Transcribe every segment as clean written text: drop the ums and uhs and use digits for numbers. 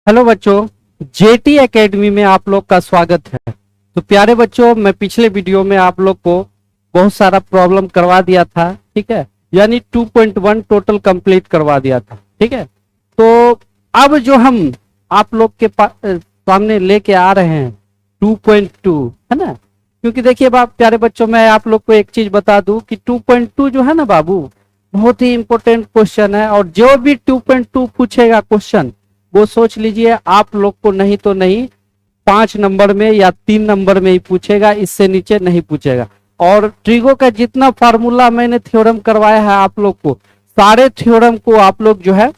Hello बच्चों, jetty academy में आप लोग का स्वागत है। तो प्यारे बच्चों, मैं पिछले वीडियो में आप लोग को बहुत सारा प्रॉब्लम करवा दिया था, ठीक है। यानी 2.1 टोटल कंप्लीट करवा दिया था, ठीक है। तो अब जो हम आप लोग के सामने लेके आ रहे हैं 2.2, है ना। क्योंकि देखिए बाप प्यारे बच्चों, मैं आप लोग को एक चीज बता दूं कि 2.2 जो है ना बाबू, बहुत ही इंपॉर्टेंट क्वेश्चन है। और जो भी 2.2 पूछेगा क्वेश्चन, वो सोच लीजिए आप लोग को नहीं तो नहीं 5 नंबर में या 3 नंबर में ही पूछेगा, इससे नीचे नहीं पूछेगा। और ट्रिगो का जितना फार्मूला मैंने थ्योरम करवाया है आप लोग को, सारे थ्योरम को आप लोग जो है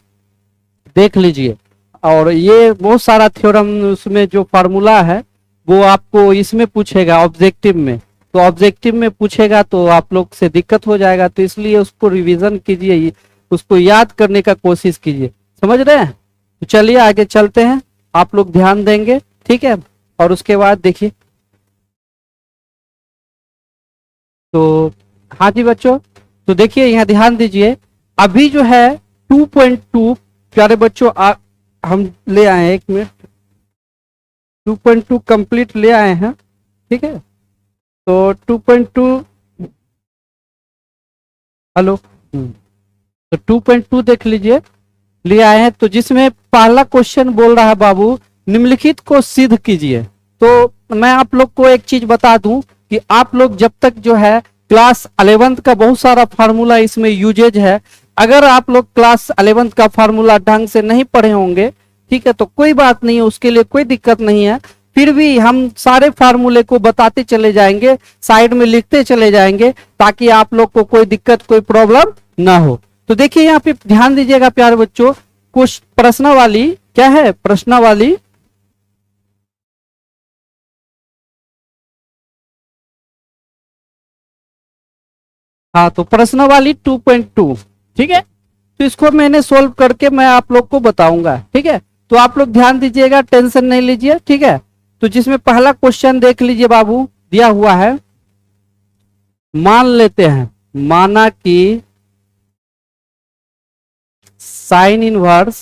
देख लीजिए। और ये बहुत सारा थ्योरम उसमें जो फार्मूला है वो आपको इसमें पूछेगा ऑब्जेक्टिव में। तो ऑब्जेक्टिव में पूछेगा तो आप लोग से दिक्कत हो जाएगा, तो इसलिए उसको रिवीजन कीजिए, उसको याद करने का कोशिश कीजिए। समझ रहे हैं? तो चलिए आगे चलते हैं, आप लोग ध्यान देंगे, ठीक है। और उसके बाद देखिए, तो हाँ जी बच्चों, तो देखिए यहाँ ध्यान दीजिए। अभी जो है 2.2 प्यारे बच्चों हम ले आए हैं, 1 मिनट, 2.2 कंप्लीट ले आए हैं, ठीक है। तो 2.2, हेलो, तो 2.2 देख लीजिए, ले आए हैं। तो जिसमें पहला क्वेश्चन बोल रहा है बाबू, निम्नलिखित को सिद्ध कीजिए। तो मैं आप लोग को एक चीज बता दूं कि आप लोग जब तक जो है क्लास 11th का बहुत सारा फार्मूला इसमें यूजेज है। अगर आप लोग क्लास 11th का फार्मूला ढंग से नहीं पढ़े होंगे, ठीक है, तो कोई बात नहीं है, उसके लिए कोई दिक्कत नहीं है। फिर भी हम सारे फार्मूले को बताते चले जाएंगे, साइड में लिखते चले जाएंगे, ताकि आप लोग को कोई दिक्कत कोई प्रॉब्लम ना हो। तो देखिए यहाँ पे ध्यान दीजिएगा प्यारे बच्चों, कुछ प्रश्नावली क्या है, प्रश्नावली हाँ, तो प्रश्नावली 2.2, ठीक है। तो इसको मैंने सोल्व करके मैं आप लोग को बताऊंगा, ठीक है। तो आप लोग ध्यान दीजिएगा, टेंशन नहीं लीजिए, ठीक है। तो जिसमें पहला क्वेश्चन देख लीजिए बाबू, दिया हुआ है, मान लेते हैं, माना कि साइन इनवर्स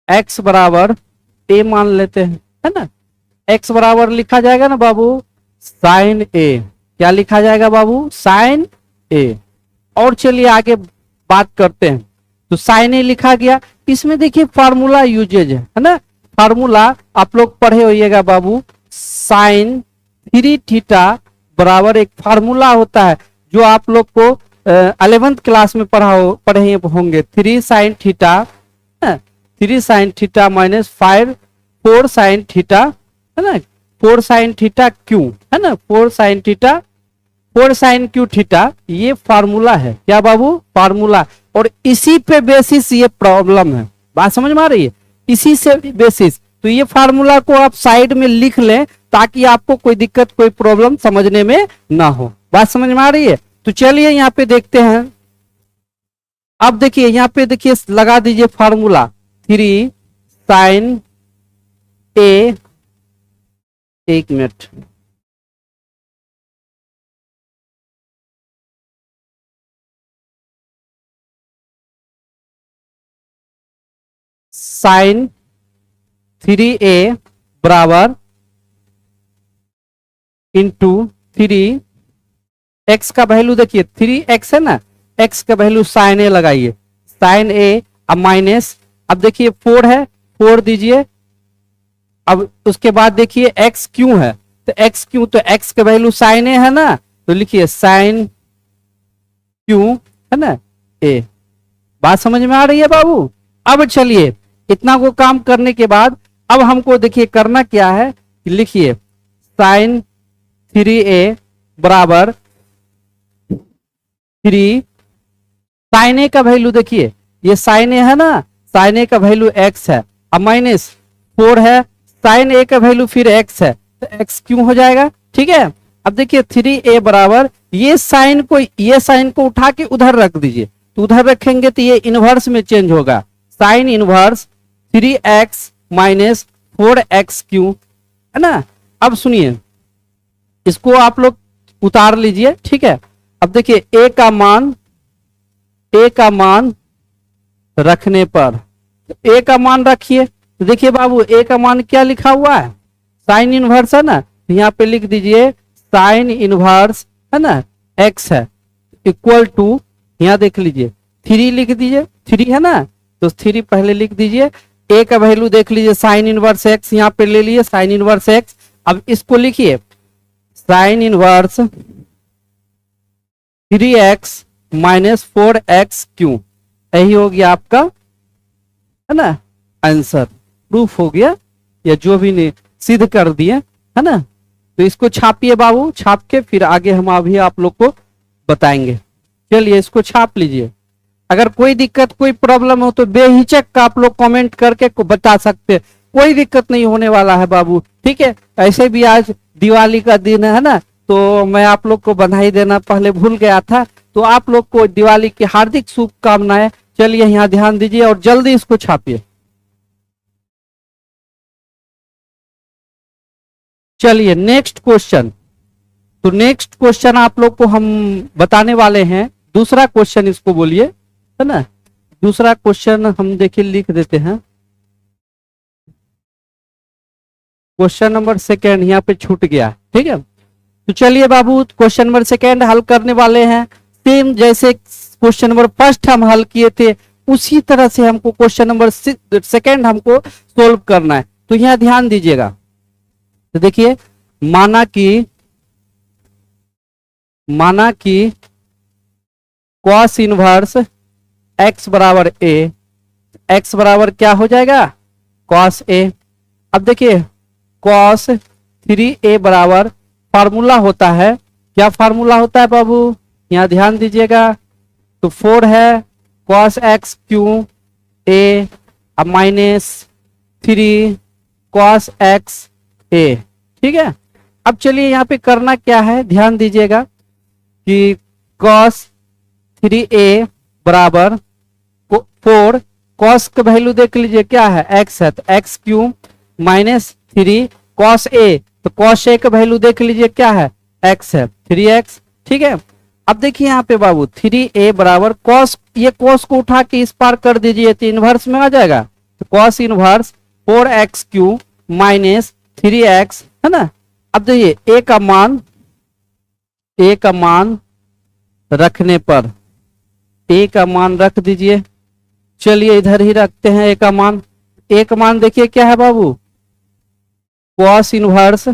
x बराबर a मान लेते हैं, है ना। x बराबर लिखा जाएगा ना बाबू साइन a, क्या लिखा जाएगा बाबू, साइन a। और चलिए आगे बात करते हैं। तो साइन a लिखा गया, इसमें देखिए फार्मूला यूजेज है ना। फार्मूला आप लोग पढ़े होइएगा बाबू, साइन 3 थीटा बराबर एक फार्मूला होता है जो आप लोग को 11th क्लास में पढ़े होंगे, 3 sine theta, 3 sine theta minus 4 sine theta, है ना, 4 साइन थीटा क्यू, है ना, 4 sine theta, 4 sine cube theta, ये फार्मूला है। क्या बाबू, फार्मूला। और इसी पे बेसिस ये प्रॉब्लम है, बात समझ में आ रही है, इसी से बेसिस। तो ये फार्मूला को आप साइड में लिख लें, ताकि आपको कोई दिक्कत कोई प्रॉब्लम समझने में ना हो। बात समझ में आ रही है? तो चलिए यहाँ पे देखते हैं। अब देखिए यहाँ पे देखिए, लगा दीजिए फार्मूला 3 साइन ए, 1 मिनट, साइन 3a बराबर इंटू 3 एक्स का वैल्यू देखिए 3x है ना, x का वैल्यू साइन ए लगाइए, साइन ए, अब माइनस, अब देखिए 4 है, 4 दीजिए। अब उसके बाद देखिए x क्यों है, तो x क्यों, तो x का वैल्यू साइन ए है ना, तो लिखिए साइन क्यों, है ना, ए। बात समझ में आ रही है बाबू? अब चलिए इतना को काम करने के बाद अब हमको देखिए करना क्या है, लिखिए साइन 3a बराबर 3 साइन ए का वैल्यू देखिए, ये साइन ए है ना, साइन ए का वैल्यू x है, अब माइनस 4 है, साइन ए का वैल्यू फिर x है, तो x क्यों हो जाएगा, ठीक है। अब देखिए 3a बराबर, ये साइन को उठा के उधर रख दीजिए, तो उधर रखेंगे तो ये इनवर्स में चेंज होगा, sine inverse 3x minus 4x Q, है ना। अब सुनिए, इसको आप लोग उतार लीजिए, ठीक है। अब देखिए a का मान रखने पर तो ए का मान रखिए। तो देखिए बाबू ए का मान क्या लिखा हुआ है, साइन इनवर्स है ना, तो यहाँ पे लिख दीजिए साइन इनवर्स है ना एक्स है इक्वल टू, यहाँ देख लीजिए 3 लिख दीजिए, 3 है ना, तो 3 पहले लिख दीजिए। ए का वैल्यू देख लीजिए साइन इनवर्स एक्स, यहाँ पे ले लिए साइन इनवर्स एक्स। अब इसको लिखिए sine inverse 3x minus 4x Q, यही हो गया आपका है ना आंसर, प्रूफ हो गया, या जो भी नहीं सिद्ध कर दिए है ना। तो इसको छापिए बाबू, छाप के फिर आगे हम अभी आप लोग को बताएंगे। चलिए इसको छाप लीजिए। अगर कोई दिक्कत कोई प्रॉब्लम हो तो बेहिचक का आप लोग कमेंट करके को बता सकते हैं, कोई दिक्कत नहीं होने वाला है बाबू, ठीक है। ऐसे भी आज दिवाली का दिन है ना, तो मैं आप लोग को बधाई देना पहले भूल गया था, तो आप लोग को दिवाली की हार्दिक शुभकामनाएं। चलिए यहाँ ध्यान दीजिए और जल्दी इसको छापिए। चलिए नेक्स्ट क्वेश्चन, तो नेक्स्ट क्वेश्चन आप लोग को हम बताने वाले हैं, दूसरा क्वेश्चन इसको बोलिए है ना। दूसरा क्वेश्चन हम देखिए लिख देते हैं, क्वेश्चन नंबर 2 यहाँ पे छूट गया, ठीक है। तो चलिए बाबू क्वेश्चन नंबर 2 हल करने वाले हैं। सेम जैसे क्वेश्चन नंबर 1 हम हल किए थे उसी तरह से हमको क्वेश्चन नंबर 2 हमको सोल्व करना है। तो यहाँ ध्यान दीजिएगा, तो देखिए माना कि कॉस इनवर्स x बराबर a, x बराबर क्या हो जाएगा कॉस a। अब देखिए कॉस 3a बराबर फार्मूला होता है, क्या फार्मूला होता है बाबू, यहाँ ध्यान दीजिएगा। तो 4 है कॉस x क्यू a अब माइनस 3 कॉस x a, ठीक है। अब चलिए यहाँ पे करना क्या है, ध्यान दीजिएगा कि कॉस 3a बराबर 4, कॉस का वैल्यू देख लीजिए क्या है x है, तो x Q minus 3 cos a, तो कॉस a का वैल्यू देख लीजिए क्या है x है 3x, ठीक है। अब देखिए यहाँ पे बाबू 3a बराबर कॉस, ये कॉस को उठा के इस पार कर दीजिए तो इनवर्स में आ जाएगा, तो cos inverse 4x Q minus 3x है ना। अब देखिए a का मान रखने पर, a का मान रख दीजिए। चलिए इधर ही रखते हैं a का मान देखिए क्या है बाबू, कॉस इनवर्स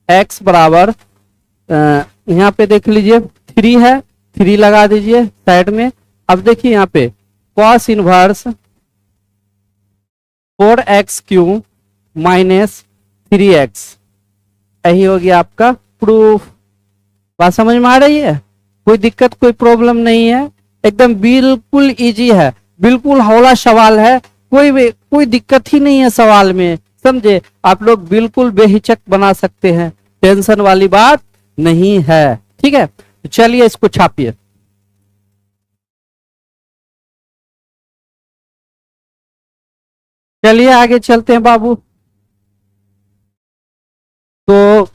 x बराबर यहाँ पे देख लीजिए 3 है, 3 लगा दीजिए साइड में। अब देखिए यहाँ पे cos inverse 4x Q minus 3x, यही हो गया आपका प्रूफ। बात समझ में आ रही है, कोई दिक्कत कोई प्रॉब्लम नहीं है, एकदम बिल्कुल इजी है, बिल्कुल हौला सवाल है, कोई दिक्कत ही नहीं है सवाल में, समझे। आप लोग बिल्कुल बेहिचक बना सकते हैं, टेंशन वाली बात नहीं है, ठीक है। तो चलिए इसको छापिए। चलिए आगे चलते हैं बाबू। तो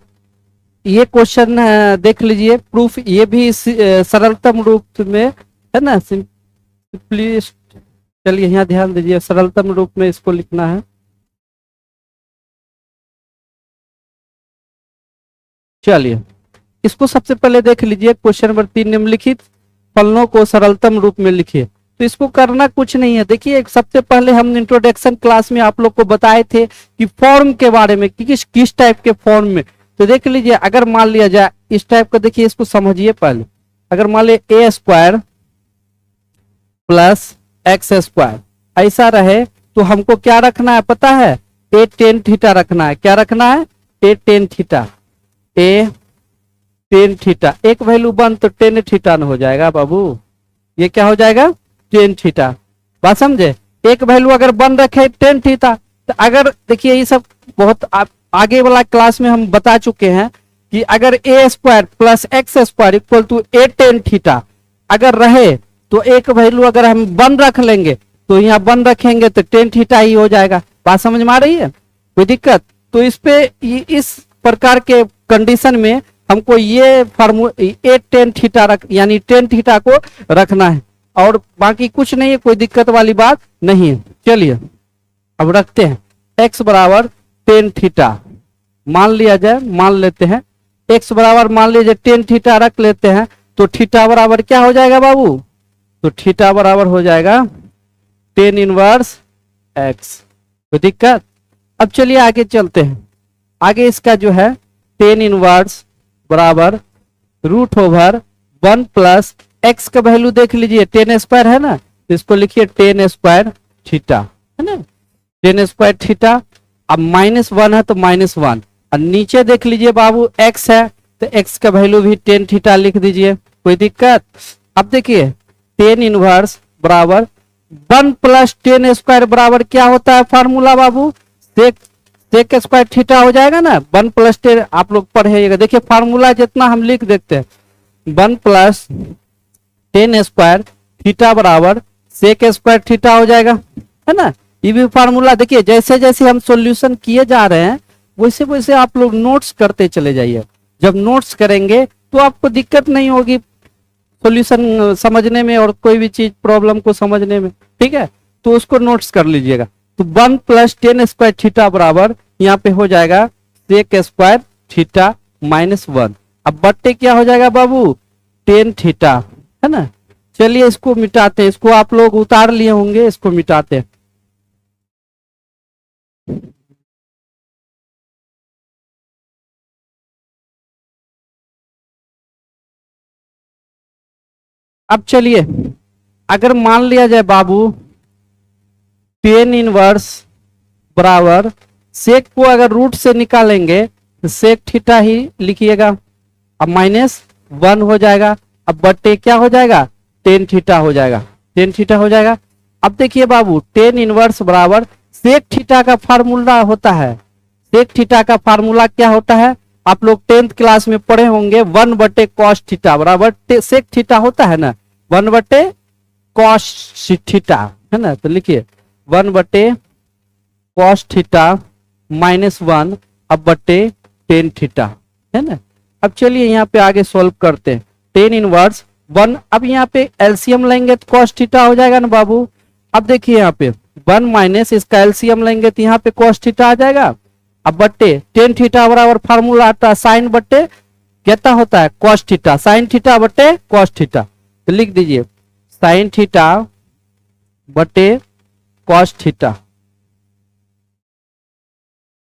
ये क्वेश्चन देख लीजिए, प्रूफ ये भी सरलतम रूप में है ना, सिंपलिस्ट। चलिए यहाँ ध्यान दीजिए, सरलतम रूप में इसको लिखना है। चलिए इसको सबसे पहले देख लीजिए, क्वेश्चन नंबर 3 निम्नलिखित फलनों को सरलतम रूप में लिखिए। तो इसको करना कुछ नहीं है, देखिए सबसे पहले हम इंट्रोडक्शन क्लास में आप लोग को बताए थे कि फॉर्म के बारे में, कि किस टाइप के फॉर्म में। तो देख लीजिए अगर मान लिया जाए इस टाइप का, देखिए इसको समझिए पहले। अगर मान लिया a square plus x square ऐसा रहे, तो हमको क्या रखना है पता है, a tan थीटा रखना है। क्या रखना है, a tan theta, a tan theta. एक वैल्यू 1 तो tan थीटा न हो जाएगा बाबू, ये क्या हो जाएगा tan थीटा। बात समझे, एक वैल्यू अगर 1 रखे tan थीटा, तो अगर देखिए ये सब बहुत आगे वाला क्लास में हम बता चुके हैं कि अगर a square plus x square equal to a tan theta अगर रहे, तो एक वैल्यू अगर हम 1 रख लेंगे, तो यहाँ 1 रखेंगे तो tan थीटा ही हो जाएगा। बात समझ में आ रही है, कोई दिक्कत। तो इस पे इस प्रकार के कंडीशन में हमको ये फार्मूला a tan थीटा रख, यानी tan थीटा को रखना है, और बाकी कुछ नहीं है, कोई दिक्कत वाली बात नहीं है। चलिए अब रखते हैं x बराबर टेन थीटा, मान लिया जाए, मान लेते हैं x बराबर मान लीजिए टेन थीटा रख लेते हैं, तो थीटा बराबर क्या हो जाएगा बाबू, तो थीटा बराबर हो जाएगा टेन इनवर्स x। कोई दिक्कत? अब चलिए आगे चलते हैं। आगे इसका जो है टेन इनवर्स बराबर रूट ओवर 1 प्लस एक्स का वैल्यू देख लीजिए, टेन स्क्वायर है ना, तो इसको लिखिए टेन स्क्वायर थीटा, है ना, टेन स्क्वायर थीटा। अब -1 है तो -1, और नीचे देख लीजिए बाबू x है तो x का वैल्यू भी टेन थीटा लिख दीजिए। कोई दिक्कत? अब देखिए टेन इनवर्स बराबर 1 प्लस टेन स्क्वायर बराबर क्या होता है फार्मूला बाबू, सेक स्क्वायर थीटा हो जाएगा ना, 1 प्लस टेन आप लोग पढ़ेगा, देखिए फार्मूला जितना हम लिख देते हैं, 1 प्लस टेन स्क्वायर थीटा बराबर सेक स्क्वायर थीटा हो जाएगा, है ना। ये भी फार्मूला देखिए, जैसे जैसे हम सॉल्यूशन किए जा रहे हैं वैसे वैसे आप लोग नोट्स करते चले जाइए। जब नोट्स करेंगे तो आपको दिक्कत नहीं होगी सॉल्यूशन समझने में और कोई भी चीज प्रॉब्लम को समझने में, ठीक है, तो उसको नोट्स कर लीजिएगा। तो 1 प्लस टेन स्क्वायर थीटा बराबर यहाँ पे हो जाएगा सेक स्क्वायर थीटा -1। अब बट्टे क्या हो जाएगा बाबू, टेन थीटा, है ना। चलिए इसको मिटाते हैं, इसको आप लोग उतार लिए होंगे, इसको मिटाते हैं। अब चलिए अगर मान लिया जाए बाबू टेन इनवर्स बराबर सेक को अगर रूट से निकालेंगे तो सेक थीटा ही लिखिएगा, अब -1 हो जाएगा, अब बट्टे क्या हो जाएगा, टेन थीटा हो जाएगा, टेन थीटा हो जाएगा। अब देखिए बाबू टेन इनवर्स बराबर सेक थीटा का फार्मूला होता है, सेक थीटा का फार्मूला क्या होता है, आप लोग 10th क्लास में पढ़े होंगे, 1 बटे कॉस थीटा बराबर सेक थीटा होता है ना, 1 बटे कॉस थीटा, है ना। तो लिखिए 1 बटे कॉस थीटा -1 अब बटे टेन थीटा, है ना। अब चलिए यहाँ पे आगे सॉल्व करते हैं। टेन इनवर्स 1, अब यहाँ पे एलसीएम लेंगे तो कॉस थीटा हो जाएगा ना बाबू। अब देखिए यहाँ पे 1 माइनस इसका एलसीएम लेंगे तो यहाँ पे कॉस थीटा आ जाएगा, अब बट्टे टेन थीटा बराबर फार्मूला आता है साइन बट्टे कितना होता है कॉस थीटा, साइन थीटा बट्टे कॉस थीटा, तो लिख दीजिए साइन थीटा बटे कॉस थीटा।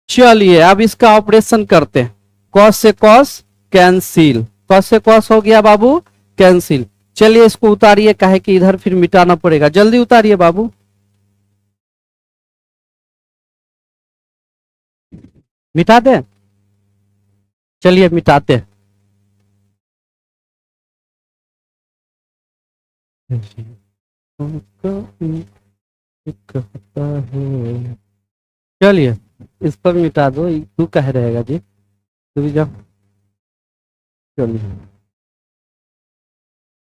चलिए अब इसका ऑपरेशन करते हैं, कॉस से कॉस कैंसिल, कॉस से कॉस हो गया बाबू कैंसिल। चलिए इसको उतारिए, काहे कि इधर फिर मिटाना पड़ेगा, जल्दी उतारिए बाबू। मिटा दें, चलिए मिटाते हैं। चलिए इस पर मिटा दो, तू कह रहेगा जी, तू भी जाओ। चलिए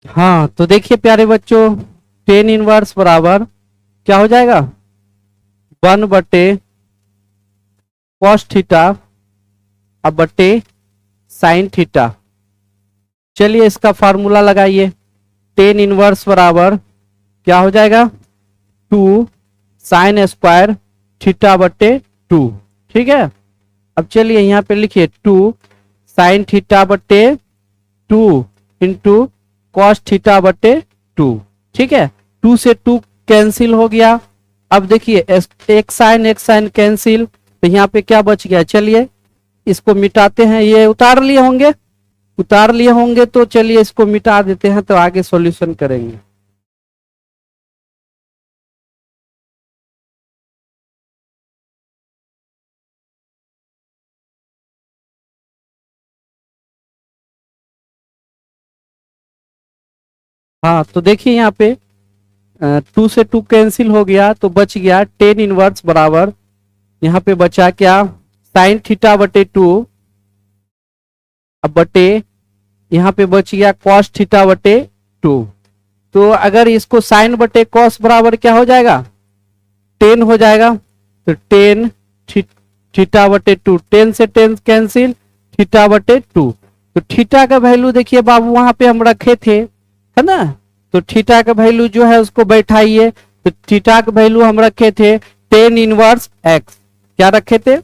हाँ तो देखिए प्यारे बच्चों, टेन इनवर्स बराबर क्या हो जाएगा, 1 बटे कॉस थीटा अब बटे साइन थीटा। चलिए इसका फार्मूला लगाइए, टेन इनवर्स बराबर क्या हो जाएगा 2 साइन स्क्वायर थीटा बटे 2, ठीक है। अब चलिए यहाँ पे लिखिए 2 साइन थीटा बटे 2 इंटू कॉस थीटा बटे 2, ठीक है। 2 से 2 कैंसिल हो गया। अब देखिए एक साइन कैंसिल, तो यहाँ पे क्या बच गया, चलिए इसको मिटाते हैं। ये उतार लिए होंगे, उतार लिए होंगे तो चलिए इसको मिटा देते हैं, तो आगे सॉल्यूशन करेंगे। हाँ तो देखिए यहाँ पे 2 से 2 कैंसिल हो गया तो बच गया टेन इनवर्स बराबर, यहाँ पे बचा क्या साइन थीटा बटे 2 अब बटे यहाँ पे बच गया कॉस थीटा बटे 2। तो अगर इसको साइन बटे कॉस बराबर क्या हो जाएगा 10 हो जाएगा, तो 10 थीटा बटे 2, 10 से 10 कैंसिल थीटा बटे 2। तो थीटा का वैल्यू देखिए बाबू वहां पे हम रखे थे, है ना, तो थीटा का वैल्यू जो है उसको बैठाइए, तो थीटा का वैल्यू हम रखे थे टेन इनवर्स एक्स, क्या रखे थे,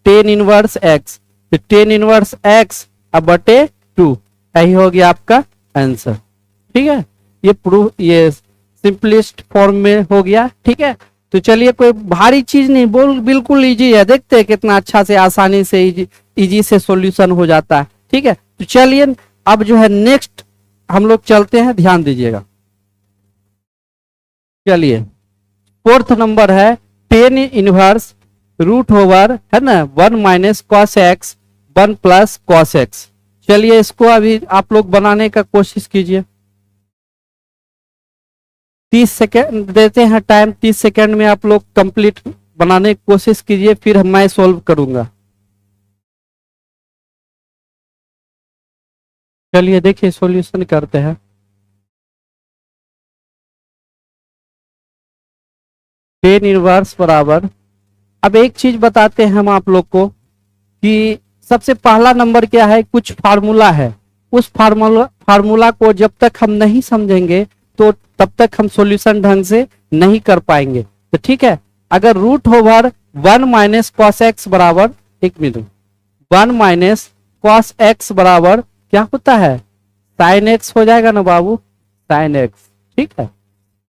टेन इनवर्स एक्स, तो टेन इनवर्स एक्स अब बटे 2, यही हो गया आपका आंसर। ठीक है, ये प्रूफ, ये सिंपलेस्ट फॉर्म में हो गया। ठीक है, तो चलिए कोई भारी चीज नहीं, बोल बिल्कुल इजी है, देखते हैं कितना अच्छा से आसानी से इजी से सॉल्यूशन हो जाता है। ठीक है, तो चलिए अब जो है नेक्स्ट हम लोग चलते हैं, ध्यान दीजिएगा। चलिए फोर्थ नंबर है टेन इनवर्स रूट ओवर, है ना, 1 minus cos x 1 plus cos x. चलिए इसको अभी आप लोग बनाने का कोशिश कीजिए। 30 सेकेंड देते हैं टाइम, 30 सेकेंड में आप लोग कंप्लीट बनाने की कोशिश कीजिए, फिर मैं सॉल्व करूंगा। चलिए देखिए सॉल्यूशन करते हैं। टेन इनवर्स बराबर, अब एक चीज बताते हैं हम आप लोग को कि सबसे पहला नंबर क्या है, कुछ फार्मूला है, उस फार्मूला को जब तक हम नहीं समझेंगे तो तब तक हम सॉल्यूशन ढंग से नहीं कर पाएंगे। तो ठीक है, अगर root over 1 minus cos x बराबर, एक मिनट, 1 माइनस कॉस एक्स बराबर क्या होता है, साइन एक्स हो जाएगा ना बाबू, साइन एक्स। ठीक है,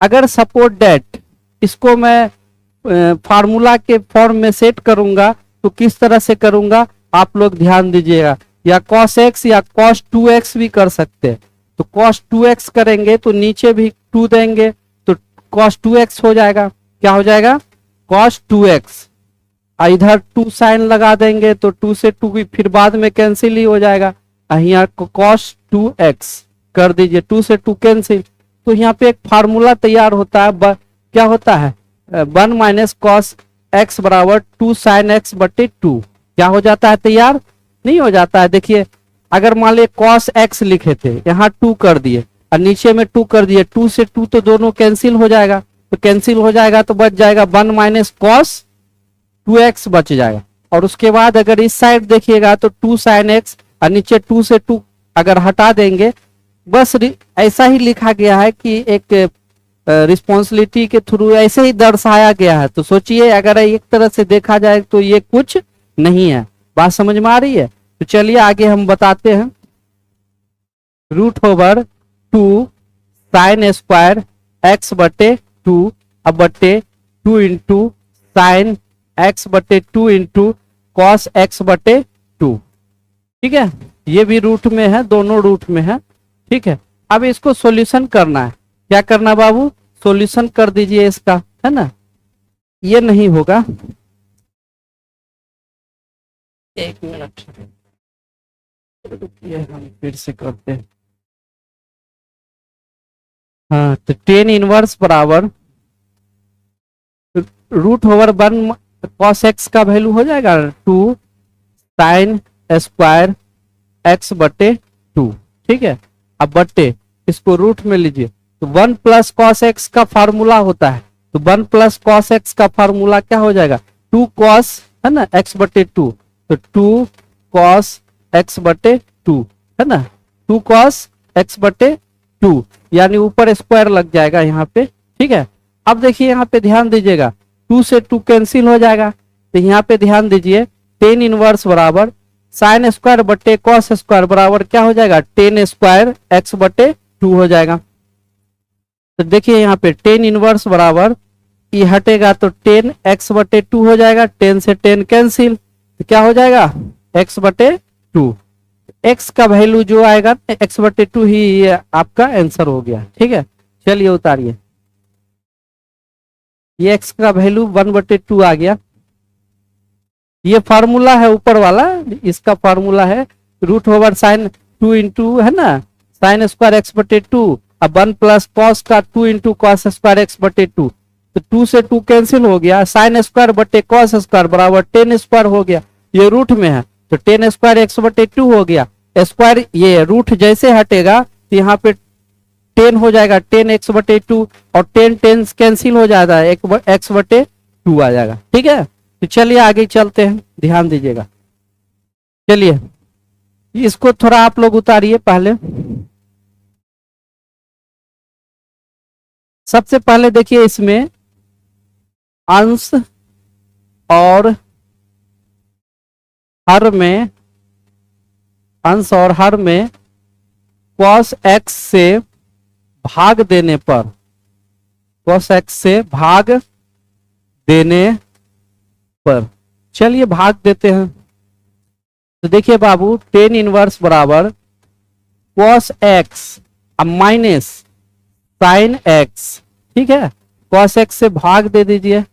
अगर सपोर्ट डेट इसको मैं फार्मूला के फॉर्म में सेट करूंगा तो किस तरह से करूंगा आप लोग ध्यान दीजिएगा, या cos x या cos 2x भी कर सकते हैं। तो cos 2x करेंगे तो नीचे भी 2 देंगे तो cos 2x हो जाएगा, क्या हो जाएगा, cos 2x। इधर 2 साइन लगा देंगे तो 2 से 2 भी फिर बाद में कैंसिल ही हो जाएगा, यहाँ cos 2x कर दीजिए, 2 से 2 कैंसिल, तो यहाँ पे एक फार्मूला तैयार होता है, क्या होता है, 1 माइनस कॉस एक्स बराबर 2 साइन एक्स बटे 2, क्या हो जाता है तैयार, नहीं हो जाता है। देखिए अगर मान लीजिए कॉस एक्स लिखे थे, यहाँ 2 कर दिए और नीचे में 2 कर दिए, 2 से 2 तो दोनों कैंसिल हो जाएगा, तो कैंसिल हो जाएगा तो बच जाएगा 1 माइनस कॉस 2x बच जाएगा। और उसके बाद अगर इस साइड देखिएगा तो 2 साइन एक्स और नीचे 2 से 2 अगर हटा देंगे, बस ऐसा ही लिखा गया है कि एक रिस्पॉन्सिबिलिटी के थ्रू ऐसे ही दर्शाया गया है। तो सोचिए अगर एक तरह से देखा जाए तो ये कुछ नहीं है, बात समझ में आ रही है। तो चलिए आगे हम बताते हैं, root over 2 sine square x बटे 2 अब बटे 2 इंटू साइन एक्स बटे 2 इंटू कॉस एक्स बटे 2। ठीक है, ये भी रूट में है, दोनों रूट में है। ठीक है, अब इसको सॉल्यूशन करना है, क्या करना बाबू, सॉल्यूशन कर दीजिए इसका, है ना, ये नहीं होगा, एक मिनट रुकिए हम फिर से करते हैं। हाँ, तो टेन इनवर्स बराबर रूट ओवर 1 कॉस एक्स का वैल्यू हो जाएगा 2 साइन स्क्वायर एक्स बटे 2। ठीक है, अब बटे इसको रूट में लीजिए, तो 1 प्लस कॉस एक्स का फार्मूला होता है, तो 1 प्लस कॉस एक्स का फार्मूला क्या हो जाएगा, 2 कॉस, है ना, एक्स बटे 2, तो 2 कॉस एक्स बटे 2, है ना, 2 कॉस एक्स बटे 2, यानी ऊपर स्क्वायर लग जाएगा यहाँ पे। ठीक है, अब देखिए यहाँ पे ध्यान दीजिएगा, 2 से 2 कैंसिल हो जाएगा, तो यहाँ पे ध्यान दीजिए, टेन इनवर्स बराबर साइन स्क्वायर बटे कॉस स्क्वायर बराबर क्या हो जाएगा, टेन स्क्वायर एक्स बटे 2 हो जाएगा। तो देखिए यहाँ पे टेन इनवर्स बराबर, ये हटेगा तो 10 एक्स बटे 2 हो जाएगा, 10 से 10 कैंसिल, तो क्या हो जाएगा, एक्स बटे 2। एक्स का वैल्यू जो आएगा एक्स बटे 2 ही ये आपका आंसर हो गया। ठीक है, चलिए उतारिए, ये एक्स का वैल्यू 1/2 आ गया। ये फार्मूला है ऊपर वाला, इसका फार्मूला है रूट ओवर साइन 2 इंटू, है ना, साइन स्क्वायर एक्स बटे 2, अब 1 प्लस कॉस का 2 इंटू कॉस स्क्वायर एक्स बटे 2, तो 2 से 2 कैंसिल हो गया, साइन स्क्वायर बटे कॉस स्क्वायर बराबर 10 स्क्वायर हो गया, ये रूट में है तो 10 स्क्वायर एक्स बटे 2 हो गया, स्क्वायर ये रूट जैसे हटेगा तो यहाँ पे 10 हो जाएगा, 10 एक्स बटे 2 और 10 10 कैंसिल हो जाता है, एक्स बटे 2 आ जाएगा। ठीक है, तो चलिए आगे चलते हैं, ध्यान दीजिएगा। चलिए इसको थोड़ा आप लोग उतारिए पहले। सबसे पहले देखिए इसमें अंश और हर में, अंश और हर में cos x से भाग देने पर, cos x से भाग देने पर, चलिए भाग देते हैं। तो देखिए बाबू, टेन इनवर्स बराबर cos x अब माइनस साइन x, ठीक है। cos x से भाग दे दीजिए,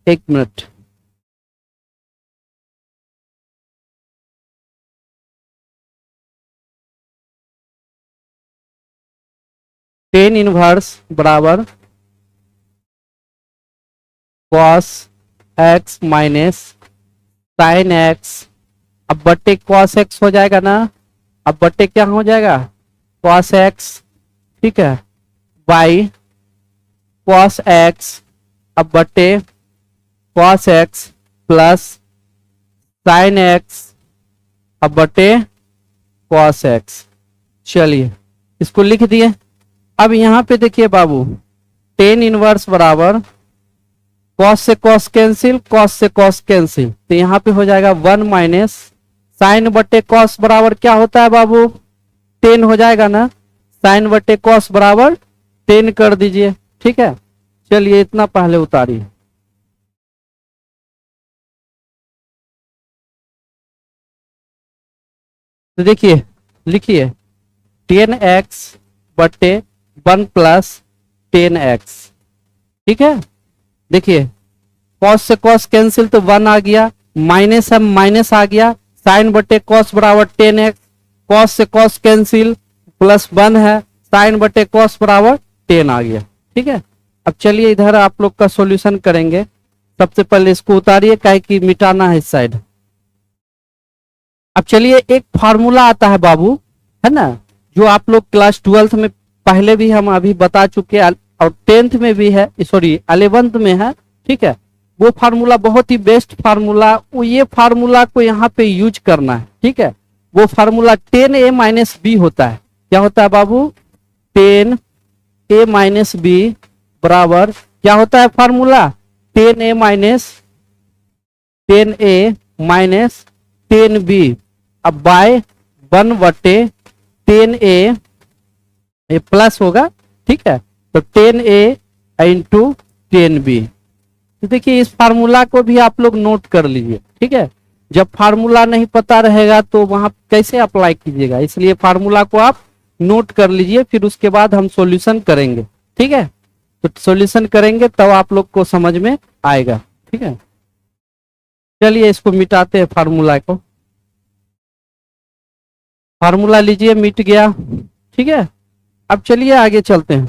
एक मिनट। टेन इनवर्स बराबर cos x minus sine x, अब बट्टे cos x हो जाएगा ना, अब बट्टे क्या हो जाएगा, cos x, ठीक है, बाई cos x, अब बट्टे cos x plus sign x, अब बट्टे cos x। चलिए इसको लिख दिए। अब यहां पे देखिए बाबू, टेन इनवर्स बराबर cos से cos कैंसिल, cos से cos कैंसिल, तो यहां पे हो जाएगा 1 माइनस साइन बट्टे cos बराबर क्या होता है बाबू, 10 हो जाएगा ना। साइन बट्टे cos बराबर 10 कर दीजिए, ठीक है। चलिए इतना पहले उतारिए। तो देखिए, लिखिए 10x बट्टे 1 प्लस 10x, ठीक है। देखिए cos से cos कैंसिल तो 1 आ गया, माइनस है माइनस आ गया, साइन बट्टे cos बराबर 10x, cos से cos कैंसिल प्लस 1 है, साइन बट्टे cos बराबर 10 आ गया, ठीक है। अब चलिए इधर आप लोग का सॉल्यूशन करेंगे। सबसे पहले इसको उतारिए, काहे कि मिटाना है इस साइड। अब चलिए एक फार्मूला आता है बाबू, है ना, जो आप लोग क्लास 12th में पहले भी हम अभी बता चुके हैं और 10th में भी है, सॉरी 11th में है, ठीक है। वो फार्मूला बहुत ही बेस्ट फार्मूला, वो ये फार्मूला को यहाँ पे यूज करना है, ठीक है। वो फार्मूला 10a माइनस बी होता है। क्या होता है बाबू, 10a माइनस बी बराबर क्या होता है फार्मूला, 10a माइनस 10b, अब बाय 1 बटे 10a, ये प्लस होगा, ठीक है। तो 10a इंटू 10b। तो देखिए इस फार्मूला को भी आप लोग नोट कर लीजिए, ठीक है। जब फार्मूला नहीं पता रहेगा तो वहां कैसे अप्लाई कीजिएगा, इसलिए फार्मूला को आप नोट कर लीजिए, फिर उसके बाद हम सॉल्यूशन करेंगे, ठीक है। तो सॉल्यूशन करेंगे तब आप लोग को समझ में आएगा, ठीक है। चलिए इसको मिटाते हैं फार्मूला को। फार्मूला लीजिए, मिट गया, ठीक है। अब चलिए आगे चलते हैं।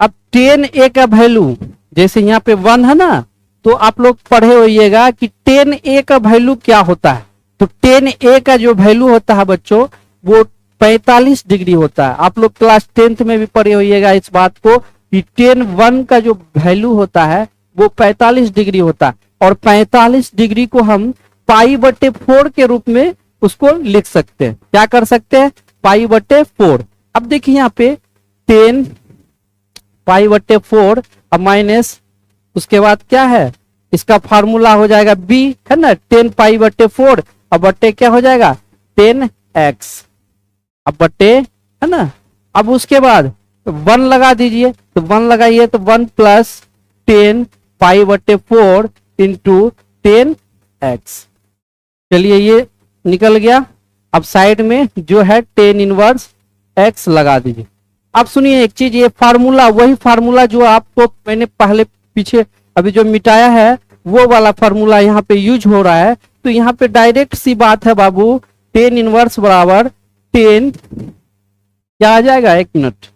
अब 10a का वैल्यू, जैसे यहाँ पे 1 है ना, तो आप लोग पढ़े होइएगा कि 10a का वैल्यू क्या होता है। तो 10a का जो वैल्यू होता है बच्चों, वो 45 डिग्री होता है। आप लोग क्लास 10th में भी पढ़े होइएगा इस बात को कि 10(1) का जो वैल्यू होता है वो 45 डिग्री होता है, और 45 डिग्री को हम पाई बटे 4 के रूप में उसको लिख सकते हैं। क्या कर सकते हैं, पाई बटे 4। अब देखिए यहाँ पे 10 पाई बटे 4 अब माइनस, उसके बाद क्या है, इसका फार्मूला हो जाएगा b, है ना, 10 पाई बटे 4, अब बटे क्या हो जाएगा 10x, अब बटे, है ना। अब उसके बाद 1 लगा दीजिए, तो 1 लगाइए तो 1 प्लस 10 पाई बटे 4 इंटू 10x। चलिए ये निकल गया। अब साइड में जो है 10 इनवर्स x लगा दीजिए। अब सुनिए एक चीज, ये फार्मूला वही फार्मूला जो आपको मैंने पहले पीछे अभी जो मिटाया है वो वाला फार्मूला यहाँ पे यूज हो रहा है। तो यहाँ पे डायरेक्ट सी बात है बाबू, 10 इनवर्स बराबर 10 क्या आ जाएगा, एक मिनट,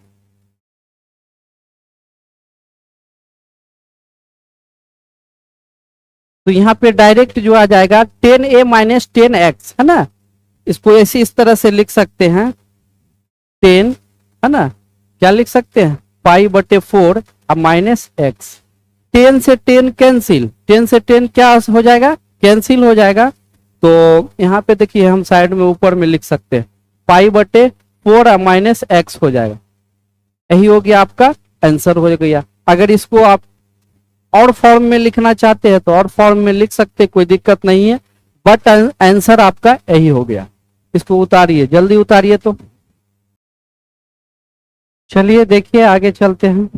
तो यहाँ पे डायरेक्ट जो आ जाएगा 10a माइनस 10x, है ना। इसको ऐसे इस तरह से लिख सकते हैं, 10, है ना, क्या लिख सकते हैं, पाई बटे 4 अब माइनस x। 10 से 10 कैंसिल, 10 से 10 क्या हो जाएगा, कैंसिल हो जाएगा। तो यहाँ पे देखिए हम साइड में ऊपर में लिख सकते हैं पाई बटे 4 अब माइनस x हो जाएगा। यही हो गया आपका आंसर हो गया। अगर इसको आप और फॉर्म में लिखना चाहते हैं तो और फॉर्म में लिख सकते, कोई दिक्कत नहीं है, बट आंसर आपका यही हो गया। इसको उतारिए, जल्दी उतारिए। तो चलिए देखिए आगे चलते हैं।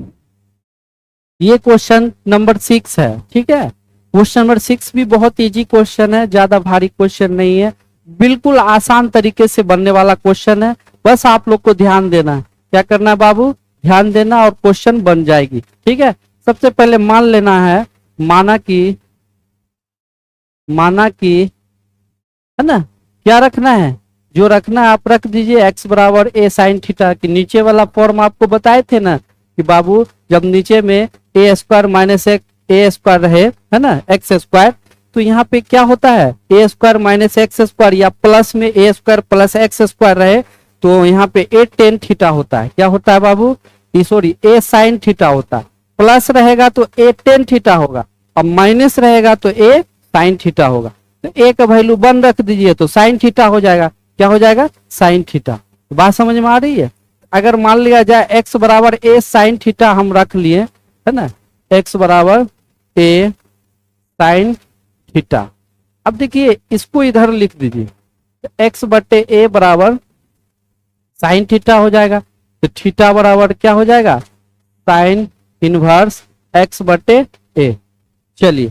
ये क्वेश्चन नंबर 6 है, ठीक है। क्वेश्चन नंबर 6 भी बहुत इजी क्वेश्चन है, ज्यादा भारी क्वेश्चन नहीं है, बिल्कुल आसान तरीके से बनने वाला क्वेश्चन है। बस आप लोग को ध्यान देना है। क्या करना है बाबू, ध्यान देना और क्वेश्चन बन जाएगी, ठीक है। सबसे पहले मान लेना है, माना कि है ना, क्या रखना है, जो रखना है आप रख दीजिए, एक्स बराबर ए साइन थीटा। की नीचे वाला फॉर्म आपको बताए थे ना कि बाबू जब नीचे में ए स्क्वायर माइनस ए स्क्वायर रहे, है ना, एक्स स्क्वायर, तो यहाँ पे क्या होता है, ए स्क्वायर माइनस एक्स स्क्वायर या प्लस में ए स्क्वायर प्लस एक्स स्क्वायर रहे तो यहाँ पे ए टेन थीटा होता है। क्या होता है बाबू, सॉरी ए साइन थीटा होता है। प्लस रहेगा तो ए टेन थीटा होगा और माइनस रहेगा तो ए साइन थीटा होगा। तो ए का वैल्यू 1 रख दीजिए तो साइन थीटा हो जाएगा। क्या हो जाएगा, साइन थीटा। तो बात समझ में आ रही है। अगर मान लिया जाए एक्स बराबर ए साइन थीटा हम रख लिए, है ना, एक्स बराबर ए साइन थीटा। अब देखिए इसको इधर लिख दीजिए, एक्स बटे ए बराबर साइन थीटा हो जाएगा। तो थीटा बराबर क्या हो जाएगा, साइन इनवर्स एक्स बटे ए। चलिए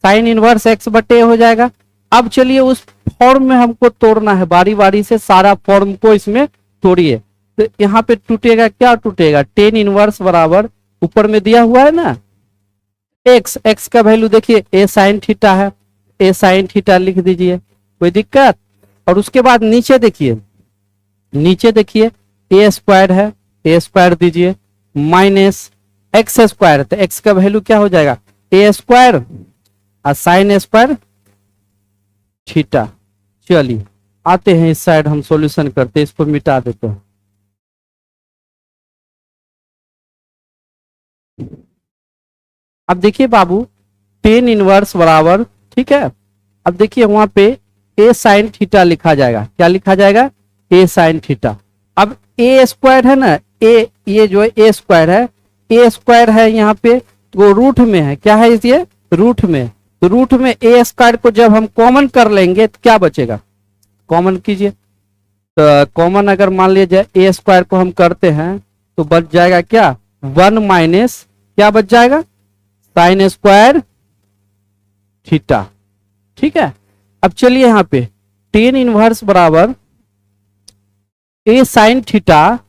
साइन इनवर्स एक्स बटे ए हो जाएगा। अब चलिए उस फॉर्म में हमको तोड़ना है, बारी बारी से सारा फॉर्म को इसमें तोड़िए। तो यहाँ पे टूटेगा, क्या टूटेगा, टेन इनवर्स बराबर ऊपर में दिया हुआ है ना एक्स, एक्स का वैल्यू देखिए ए साइन थीटा है, ए साइन थीटा लिख दीजिए, कोई दिक्कत। और उसके बाद नीचे देखिए, नीचे देखिए ए स्क्वायर है, ए स्क्वायर दीजिए माइनस एक्स स्क्वायर, तो एक्स का वैल्यू क्या हो जाएगा, ए स्क्वायर और साइन स्क्वायर थीटा। चलिए आते हैं इस साइड, हम सॉल्यूशन करते हैं, इसको मिटा देते हैं। अब देखिए बाबू टेन इनवर्स बराबर, ठीक है। अब देखिए वहां पे ए साइन थीटा लिखा जाएगा। क्या लिखा जाएगा, ए साइन थीटा। अब ए स्क्वायर है ना, ए ये जो है ए स्क्वायर है, ए स्क्वायर है यहाँ पे तो रूट में है। क्या है ये, रूट में। तो रूट में ए स्क्वायर को जब हम कॉमन कर लेंगे तो क्या बचेगा, कॉमन कीजिए। तो कॉमन अगर मान लिया जाए ए स्क्वायर को हम करते हैं तो बच जाएगा क्या, 1 माइनस क्या बच जाएगा, साइन स्क्वायर थीटा, ठीक है। अब चलिए यहाँ पे टेन इनवर्स बराबर ए साइन थीटा,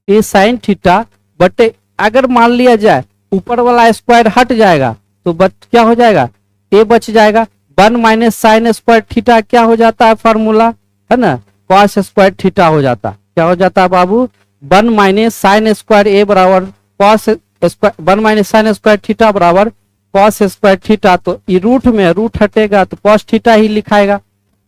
ए साइन थीटा बटे, अगर मान लिया जाए ऊपर वाला स्क्वायर हट जाएगा तो बच क्या हो जाएगा, ए बच जाएगा। 1 माइनस साइन स्क्वायर थीटा क्या हो जाता है फार्मूला, है ना, कॉस स्क्वायर थीटा हो जाता। क्या हो जाता है बाबू, 1 माइनस साइन स्क्वायर ए बराबर cos square, 1 minus sine square theta बराबर कॉस स्क्वायर थीटा। तो ये रूट में, रूट हटेगा तो कॉस थीटा ही लिखाएगा।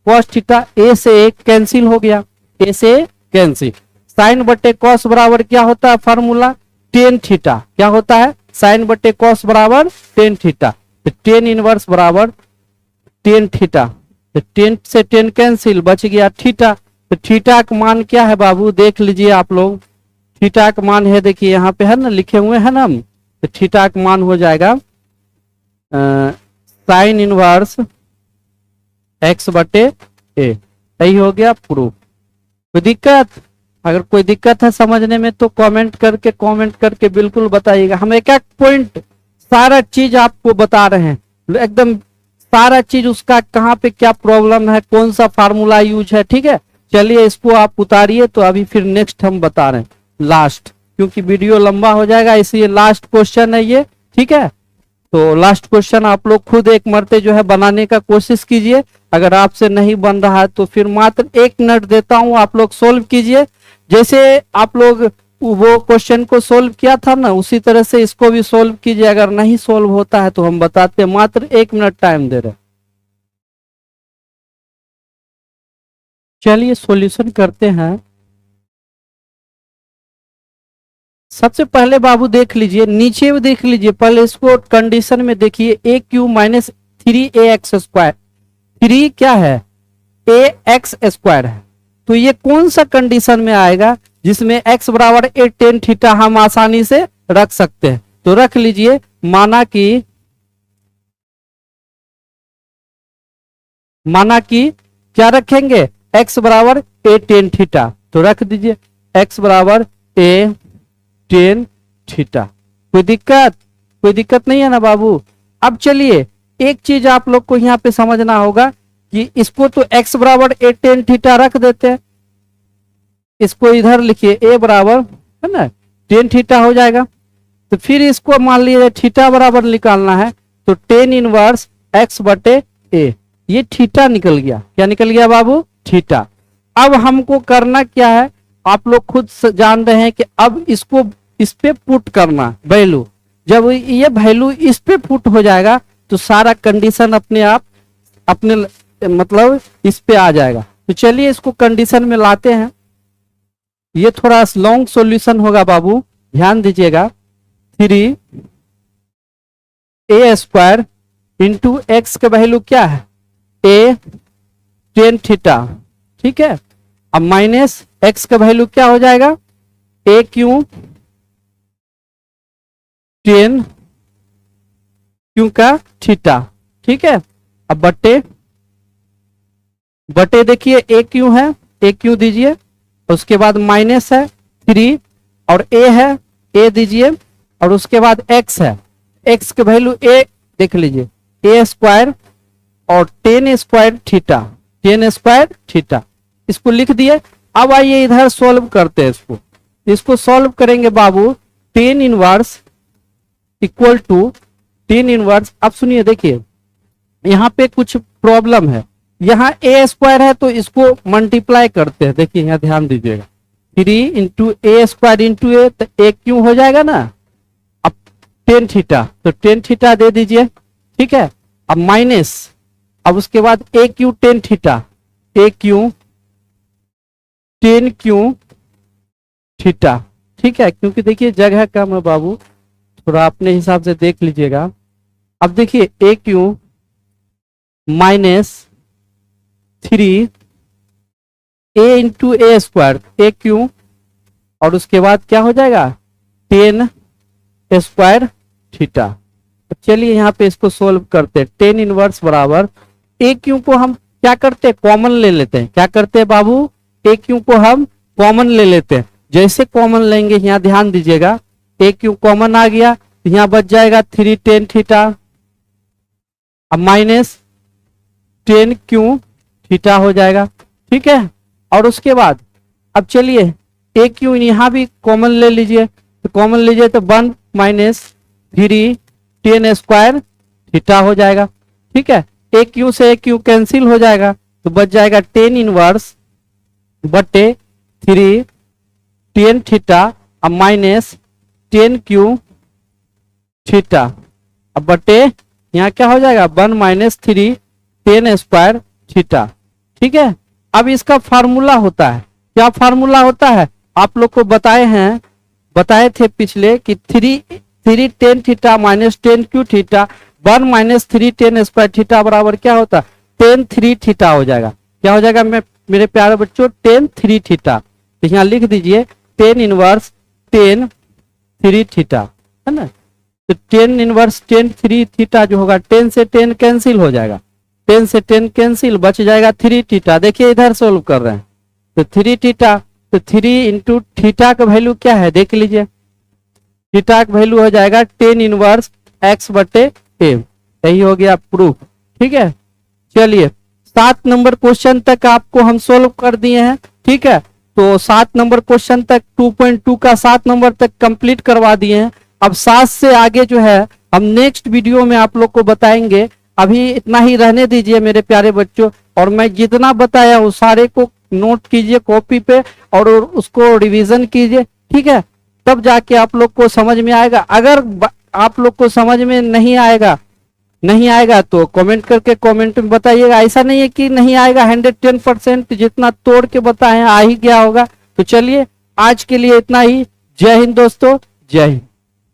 कॉस थीटा ए से ए कैंसिल हो गया, ए से कैंसिल। साइन बटे कॉस बराबर क्या होता है फार्मूला, टेन थीटा। क्या होता है, साइन बटे कॉस बराबर टेन थीटा। तो टेन इनवर्स बराबर टेन थीटा। तो टेन से टेन कैंसिल, बच गया थीटा। तो थीटा का मान क्या है बाबू, देख लीजिए आप लोग। थीटा का मान है, देखिए यहाँ पे है ना, लिखे हुए हैं ना हम। तो थीटा का मान हो जाएगा साइन इनवर्स एक्स बटे ए। यही हो गया प्रूफ। कोई दिक्कत, अगर कोई दिक्कत है समझने में तो कमेंट करके बिल्कुल बताइएगा। हम एक एक पॉइंट सारा चीज आपको बता रहे हैं, एकदम सारा चीज उसका कहाँ पे क्या प्रॉब्लम है, कौन सा फार्मूला यूज है, ठीक है। चलिए इसको आप उतारिए। तो अभी फिर नेक्स्ट हम बता रहे हैं लास्ट, क्योंकि वीडियो लंबा हो जाएगा इसलिए लास्ट क्वेश्चन है ये, ठीक है। तो लास्ट क्वेश्चन आप लोग खुद एक मरते जो है बनाने का कोशिश कीजिए। अगर आपसे नहीं बन रहा है तो फिर मात्र 1 मिनट देता हूं, आप लोग सोल्व कीजिए। जैसे आप लोग वो क्वेश्चन को सोल्व किया था ना, उसी तरह से इसको भी सोल्व कीजिए। अगर नहीं सोल्व होता है तो हम बताते हैं, मात्र 1 मिनट टाइम दे रहे। चलिए सॉल्यूशन करते हैं। सबसे पहले बाबू देख लीजिए, नीचे भी देख लीजिए, पहले इसको कंडीशन में देखिए, ए क्यू माइनस 3ax स्क्वायर, 3 क्या है, ए एक्स स्क्वायर है। तो ये कौन सा कंडीशन में आएगा जिसमें x बराबर ए टेन थीटा हम आसानी से रख सकते हैं। तो रख लीजिए, माना कि क्या रखेंगे, x बराबर a tan थीटा, तो रख दीजिए x बराबर a tan थीटा। कोई दिक्कत नहीं है ना बाबू। अब चलिए एक चीज आप लोग को यहाँ पे समझना होगा कि इसको तो x बराबर a tan थीटा रख देते हैं, इसको इधर लिखिए a बराबर है ना tan थीटा हो जाएगा। तो फिर इसको मान लीजिए थीटा बराबर निकालना है, तो tan इनवर्स x बटे a, ये थीटा निकल गया। क्या निकल गया बाबू, थीटा। अब हमको करना क्या है, आप लोग खुद जान रहे हैं कि अब इसको इस पे पुट करना वैल्यू। जब ये वैल्यू इस पे पुट हो जाएगा तो सारा कंडीशन अपने आप अपने मतलब इस पे आ जाएगा। तो चलिए इसको कंडीशन में लाते हैं। ये थोड़ा लॉन्ग सॉल्यूशन होगा बाबू, ध्यान दीजिएगा। 3a² इंटू एक्स का वैल्यू क्या है, a tan थीटा, ठीक है। अब माइनस एक्स का वैल्यू क्या हो जाएगा, a क्यू tan क्यू का थीटा, ठीक है। अब बटे देखिए a क्यू है, a क्यू दीजिए, उसके बाद माइनस है 3 और a है, a दीजिए, और उसके बाद x है, x के वैल्यू a देख लीजिए a² और tan² थीटा, इसको लिख दिए। अब आइए इधर सॉल्व करते हैं इसको सॉल्व करेंगे बाबू। tan inverse equal to tan inverse. अब सुनिए देखिए यहाँ पे कुछ प्रॉब्लम है, यहाँ a² है तो इसको मल्टीप्लाई करते हैं। देखिए यहाँ ध्यान दीजिएगा, 3 इंटू a² इंटू a, तो a क्यों हो जाएगा ना। अब tan थीटा, तो tan थीटा दे दीजिए, ठीक है। अब माइनस, अब उसके बाद a Q tan theta, a Q tan Q theta, ठीक है। क्योंकि देखिए जगह कम है बाबू, थोड़ा अपने हिसाब से देख लीजिएगा। अब देखिए a Q minus 3 a into a² a Q, और उसके बाद क्या हो जाएगा tan² थीटा। तो चलिए यहाँ पे इसको सोल्व करते हैं। tan इनवर्स बराबर a क्यू को हम क्या करते हैं, कॉमन ले लेते हैं। क्या करते हैं बाबू, a क्यू को हम कॉमन ले लेते हैं। जैसे कॉमन लेंगे यहाँ ध्यान दीजिएगा, a क्यू कॉमन आ गया, तो यहाँ बच जाएगा 3 tan थीटा, अब माइनस tan क्यू थीटा हो जाएगा, ठीक है। और उसके बाद अब चलिए a क्यू यहाँ भी कॉमन ले लीजिए, तो कॉमन लीजिए तो 1 माइनस 3 tan² थीटा हो जाएगा, ठीक है। a क्यू से a क्यू कैंसिल हो जाएगा, तो बच जाएगा tan इनवर्स बटे 3 tan थीटा, अब माइनस tan क्यू थीटा, अब बटे यहाँ क्या हो जाएगा 1 माइनस 3 tan² थीटा, ठीक है। अब इसका फार्मूला होता है, क्या फार्मूला होता है, आप लोग को बताए थे पिछले कि 3 tan theta minus tan Q theta 1 minus 3 tan² theta बराबर क्या होता है, tan 3 थीटा हो जाएगा। क्या हो जाएगा मेरे प्यारे बच्चों, tan 3 थीटा। तो यहाँ लिख दीजिए tan इनवर्स tan 3 थीटा, है ना। तो tan इनवर्स tan 3 थीटा जो होगा, 10 से 10 कैंसिल हो जाएगा, 10 से 10 कैंसिल, बच जाएगा 3 थीटा। देखिए इधर सोल्व कर रहे हैं, तो 3 थीटा, तो 3 इंटू थीटा का वैल्यू क्या है देख लीजिए, थीटा का वैल्यू हो जाएगा tan इनवर्स x बटे a। यही हो गया प्रूफ, ठीक है। चलिए 7 नंबर क्वेश्चन तक आपको हम सोल्व कर दिए हैं, ठीक है। तो 7 नंबर क्वेश्चन तक 2.2 का 7 नंबर तक कंप्लीट करवा दिए हैं। अब 7 से आगे जो है हम नेक्स्ट वीडियो में आप लोग को बताएंगे। अभी इतना ही रहने दीजिए मेरे प्यारे बच्चों, और मैं जितना बताया उस सारे को नोट कीजिए कॉपी पे और उसको रिवीजन कीजिए, ठीक है। तब जाके आप लोग को समझ में आएगा। अगर आप लोग को समझ में नहीं आएगा तो कमेंट करके कमेंट में बताइएगा। ऐसा नहीं है कि नहीं आएगा, 110% जितना तोड़ के बताए आ ही गया होगा। तो चलिए आज के लिए इतना ही। जय हिंद दोस्तों, जय हिंद।